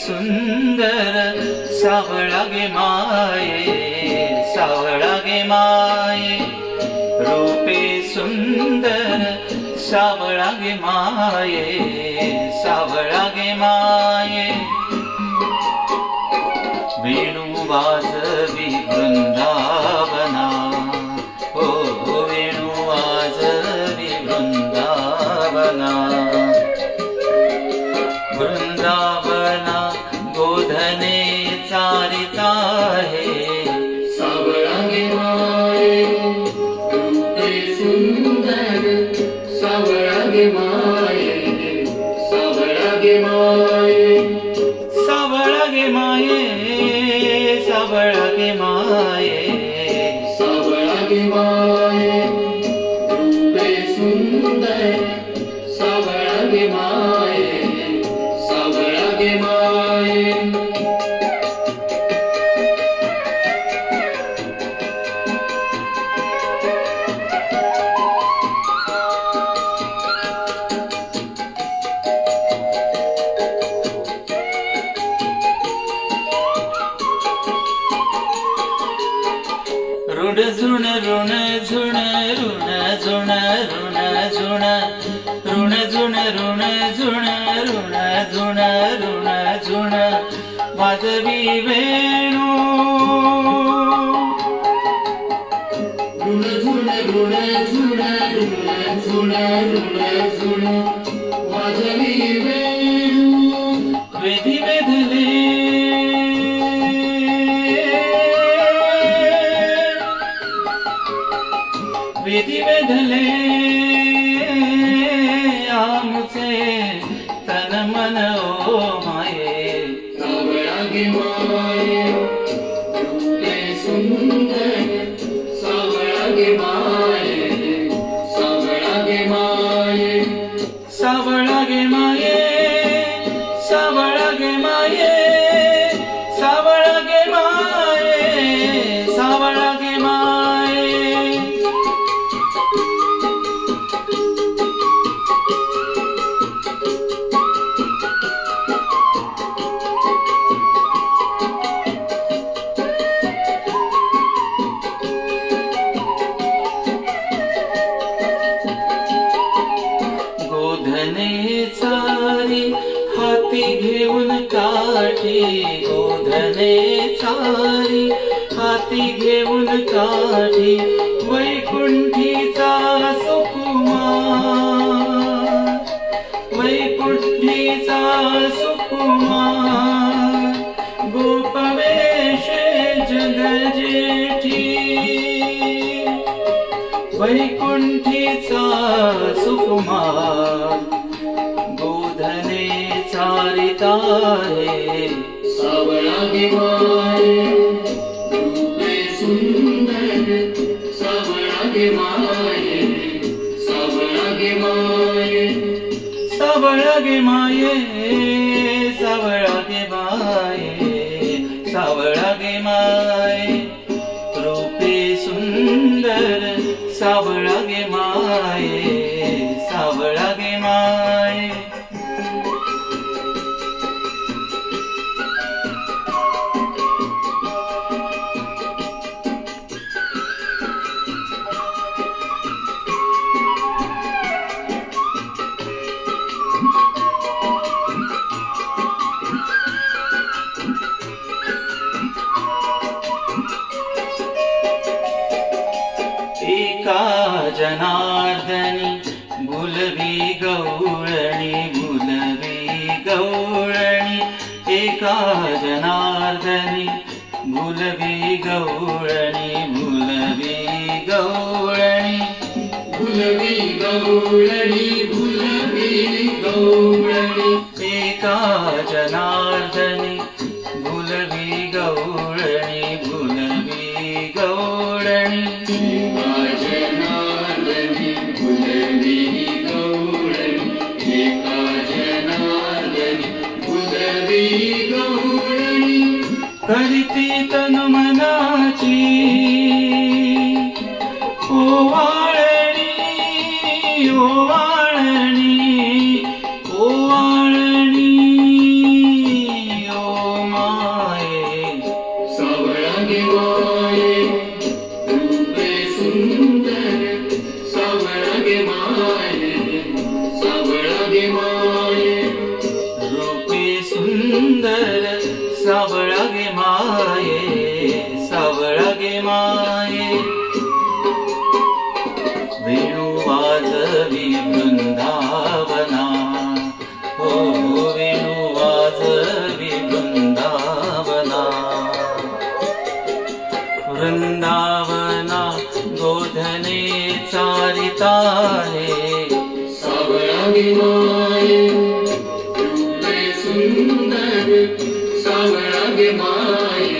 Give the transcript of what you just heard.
सुंदर सावळा गे माये, सावळा गे माये, रूपे सुंदर सावळा गे माये, सावळा गे माये, वेणू वाजवी वृंदावना, ओ वेणू वाजवी वृंदावना, वृंदावना गोधने चारिता है, सावळा गे माये, रूपे सुंदर सावळा गे माये, सावळा गे माये, सावळा गे माये, सावळा गे माये, सावळा गे माये, रूपे सुंदर सावळा गे माये, सावळा गे माये, ऋण झुण ऋण झुण ऋण झुण ऋण झुण, ऋण झुण ऋण झुण ऋण झुण ऋण झुण, वाजवी वेणू, ऋण झुण ऋण झुण ऋण झुण ऋण झुण, वाजवी वेणू, वेधी वेधले विधि वेधले आमचे तन मन ओ माये, सावळा गे माये, रूपे सुंदर सावळा गे माये, सावळा गे माये, सावळा गे माये, सावळा गे माये, सावळा गे माये, सावळा गे माये, गोधने चारी हाती घेऊन काठी, गोधने चारी हाती घेऊन काठी, वैकुंठीचा सुकुमार, वैकुंठीचा सुकुमार, गोपवेश जगजेठी, वैकुंठीचा सुकुमार, गोधने चारिता है, सावळा गे माये, रूपे सुंदर सावळा गे माये, सावळा गे माये, सावळा गे माये, सावळा गे माये, सावळा गे माये, रूपे सुंदर सावळा गे माये, सावळा गे माये, एका जनार्दनी भुलवी गवळणी, भुलवी गवळणी, एका जनार्दनी भुलवी गवळणी, भुलवी गवळणी, भुलवी गवळणी, भुलवी गवळणी, एका जनार्दनी भुलवी गवळणी, भुलवी गवळणी, एका जनार्दनी भुलवी गवळणी, एका जनार्दनी भुलवी गवळणी, करीती तनु मनाची ओवाळणी, ओवाळणी, ओवाळणी, सावळा गे माये, सावळा गे माये. वेणू वाजवी वृंदावना, हो वेणू वाजवी वृंदावना. वृंदावना गोधने चारिता है. सावळा गे माये, रूपे सुंदर सावळा गे माये.